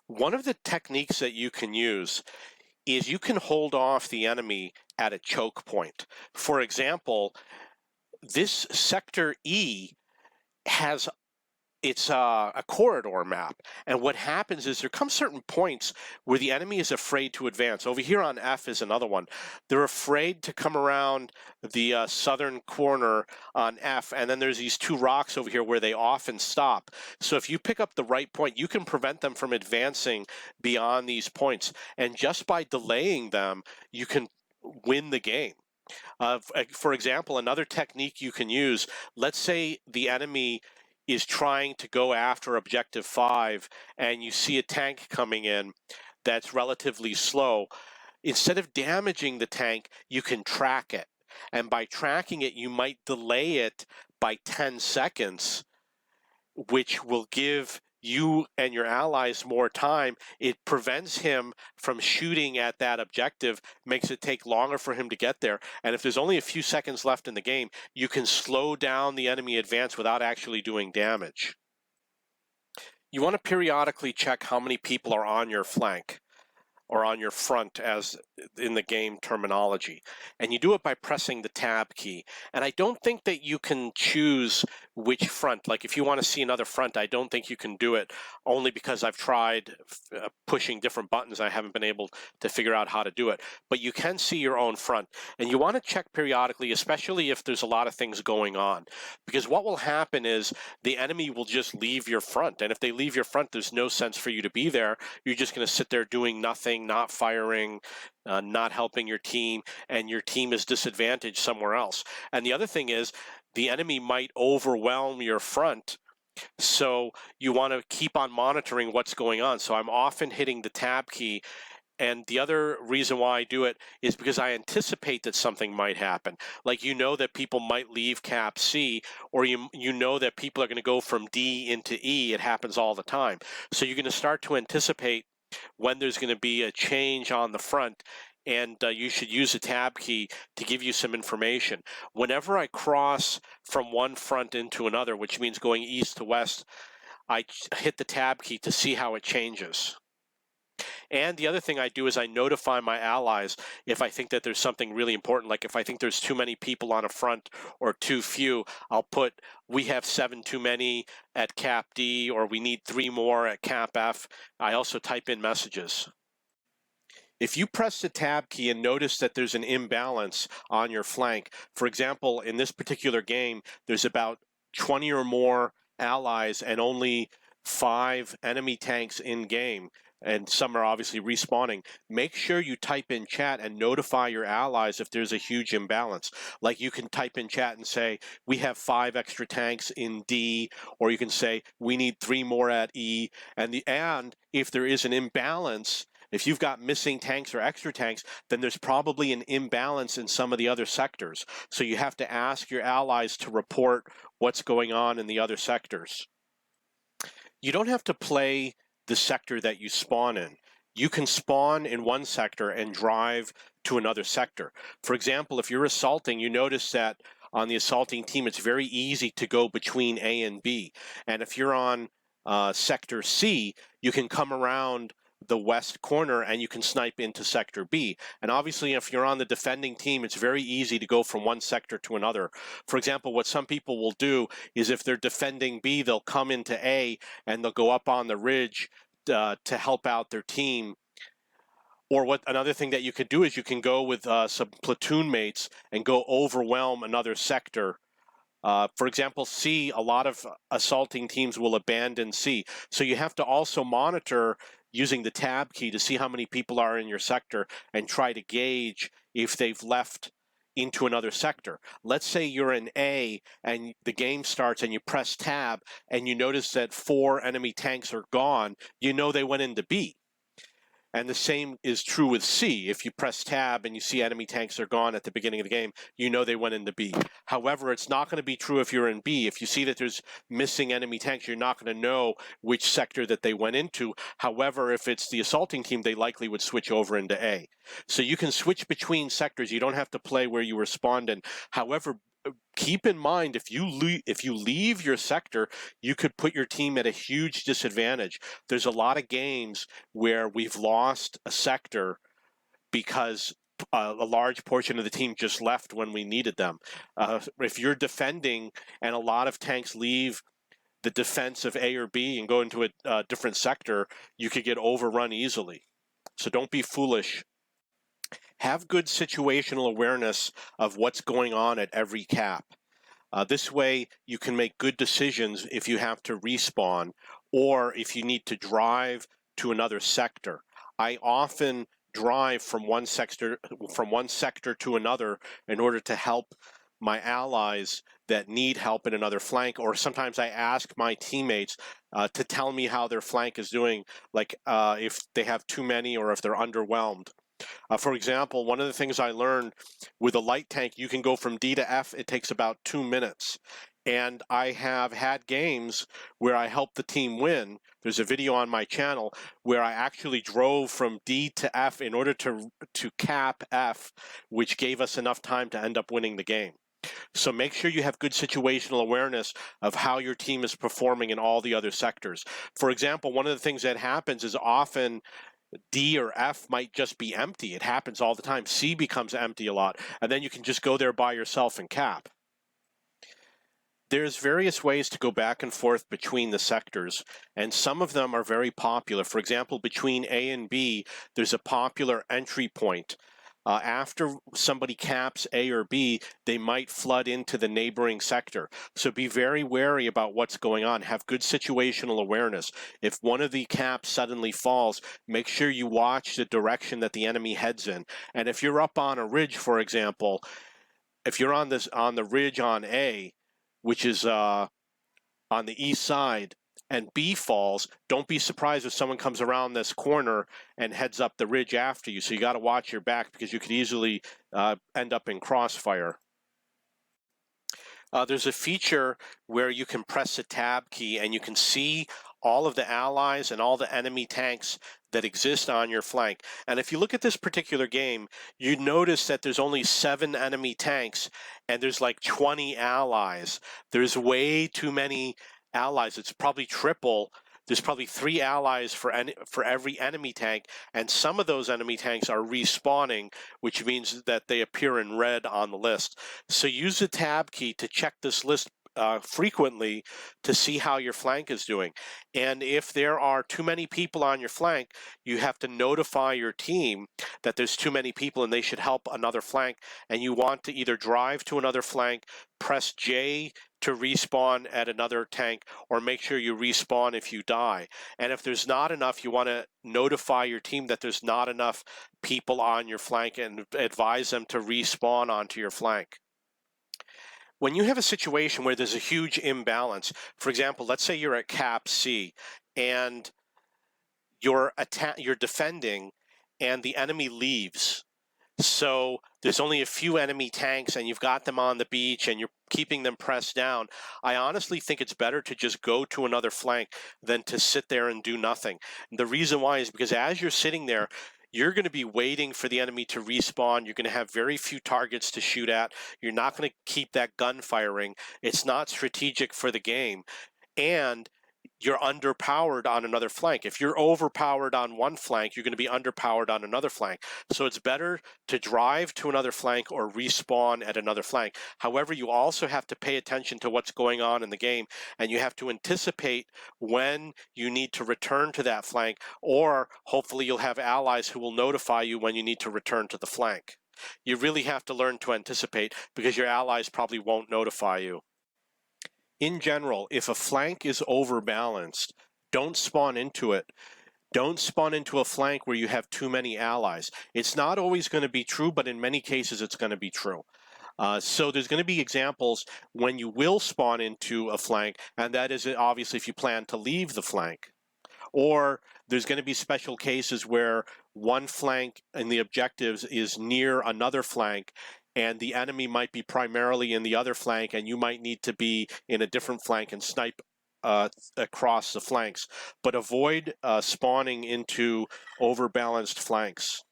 One of the techniques that you can use is you can hold off the enemy at a choke point. For example, this sector E has it's a corridor map, and what happens is there come certain points where the enemy is afraid to advance. Over here on F is another one. They're afraid to come around the southern corner on F, and then there's these two rocks over here where they often stop. So if you pick up the right point, you can prevent them from advancing beyond these points, and just by delaying them, you can win the game. For example, another technique you can use, let's say the enemy is trying to go after objective 5 and you see a tank coming in that's relatively slow. Instead of damaging the tank, you can track it. And by tracking it, you might delay it by 10 seconds, which will give you and your allies more time. It prevents him from shooting at that objective, makes it take longer for him to get there. And if there's only a few seconds left in the game, you can slow down the enemy advance without actually doing damage. You want to periodically check how many people are on your flank or on your front, as in the game terminology. And you do it by pressing the tab key. And I don't think that you can choose which front. Like if you want to see another front, I don't think you can do it, only because I've tried pushing different buttons. I haven't been able to figure out how to do it. But you can see your own front. And you want to check periodically, especially if there's a lot of things going on. Because what will happen is the enemy will just leave your front. And if they leave your front, there's no sense for you to be there. You're just going to sit there doing nothing, not firing, not helping your team, and your team is disadvantaged somewhere else. And the other thing is the enemy might overwhelm your front, so you want to keep on monitoring what's going on. So I'm often hitting the tab key. And the other reason why I do it is because I anticipate that something might happen. Like, you know that people might leave cap C, or you know that people are going to go from D into E. It happens all the time. So you're going to start to anticipate when there's going to be a change on the front, and you should use the tab key to give you some information. Whenever I cross from one front into another, which means going east to west, I hit the tab key to see how it changes. And the other thing I do is I notify my allies if I think that there's something really important. Like if I think there's too many people on a front or too few, I'll put, we have 7 too many at cap D, or we need 3 more at cap F. I also type in messages. If you press the tab key and notice that there's an imbalance on your flank, for example, in this particular game, there's about 20 or more allies and only 5 enemy tanks in game, and some are obviously respawning, make sure you type in chat and notify your allies if there's a huge imbalance. Like, you can type in chat and say, we have 5 extra tanks in D, or you can say, we need 3 more at E. And if there is an imbalance, if you've got missing tanks or extra tanks, then there's probably an imbalance in some of the other sectors. So you have to ask your allies to report what's going on in the other sectors. You don't have to play the sector that you spawn in. You can spawn in one sector and drive to another sector. For example, if you're assaulting, you notice that on the assaulting team, it's very easy to go between A and B. And if you're on sector C, you can come around the west corner and you can snipe into sector B. And obviously, if you're on the defending team, it's very easy to go from one sector to another. For example, what some people will do is, if they're defending B, they'll come into A and they'll go up on the ridge to help out their team. Or what another thing that you could do is you can go with some platoon mates and go overwhelm another sector. For example, C, a lot of assaulting teams will abandon C. So you have to also monitor using the tab key to see how many people are in your sector and try to gauge if they've left into another sector. Let's say you're in A and the game starts and you press tab and you notice that 4 enemy tanks are gone, you know they went into B. And the same is true with C. If you press tab and you see enemy tanks are gone at the beginning of the game, you know they went into B. However, it's not going to be true if you're in B. If you see that there's missing enemy tanks, you're not going to know which sector that they went into. However, if it's the assaulting team, they likely would switch over into A. So you can switch between sectors. You don't have to play where you were spawned in. However, keep in mind, if you leave your sector, you could put your team at a huge disadvantage. There's a lot of games where we've lost a sector because a large portion of the team just left when we needed them. If you're defending and a lot of tanks leave the defense of A or B and go into a different sector, you could get overrun easily. So don't be foolish. Have good situational awareness of what's going on at every cap. This way, you can make good decisions if you have to respawn or if you need to drive to another sector. I often drive from one sector to another in order to help my allies that need help in another flank, or sometimes I ask my teammates to tell me how their flank is doing, like if they have too many or if they're underwhelmed. For example, one of the things I learned with a light tank, you can go from D to F. It takes about 2 minutes. And I have had games where I helped the team win. There's a video on my channel where I actually drove from D to F in order to cap F, which gave us enough time to end up winning the game. So make sure you have good situational awareness of how your team is performing in all the other sectors. For example, one of the things that happens is often D or F might just be empty. It happens all the time. C becomes empty a lot, and then you can just go there by yourself and cap. There's various ways to go back and forth between the sectors, and some of them are very popular. For example, between A and B, there's a popular entry point. After somebody caps A or B, they might flood into the neighboring sector. So be very wary about what's going on. Have good situational awareness. If one of the caps suddenly falls, make sure you watch the direction that the enemy heads in. And if you're up on a ridge, for example, if you're on the ridge on A, which is on the east side, and B falls, don't be surprised if someone comes around this corner and heads up the ridge after you. So you got to watch your back because you could easily end up in crossfire. There's a feature where you can press the tab key and you can see all of the allies and all the enemy tanks that exist on your flank. And if you look at this particular game, you notice that there's only 7 enemy tanks and there's like 20 allies. There's way too many allies. It's probably triple. There's probably 3 allies for every enemy tank, and some of those enemy tanks are respawning, which means that they appear in red on the list. So use the tab key to check this list frequently to see how your flank is doing. And if there are too many people on your flank, you have to notify your team that there's too many people and they should help another flank, and you want to either drive to another flank, press J to respawn at another tank, or make sure you respawn if you die. And if there's not enough, you want to notify your team that there's not enough people on your flank and advise them to respawn onto your flank. When you have a situation where there's a huge imbalance, for example, let's say you're at cap C and you're defending and the enemy leaves. So there's only a few enemy tanks and you've got them on the beach and you're keeping them pressed down. I honestly think it's better to just go to another flank than to sit there and do nothing. And the reason why is because as you're sitting there, you're going to be waiting for the enemy to respawn. You're going to have very few targets to shoot at. You're not going to keep that gun firing. It's not strategic for the game. And you're underpowered on another flank. If you're overpowered on one flank, you're going to be underpowered on another flank. So it's better to drive to another flank or respawn at another flank. However, you also have to pay attention to what's going on in the game, and you have to anticipate when you need to return to that flank, or hopefully you'll have allies who will notify you when you need to return to the flank. You really have to learn to anticipate because your allies probably won't notify you. In general, if a flank is overbalanced, don't spawn into it. Don't spawn into a flank where you have too many allies. It's not always going to be true, but in many cases it's going to be true. So there's going to be examples when you will spawn into a flank, and that is obviously if you plan to leave the flank. Or there's going to be special cases where one flank in the objectives is near another flank, and the enemy might be primarily in the other flank, and you might need to be in a different flank and snipe across the flanks. But avoid spawning into overbalanced flanks.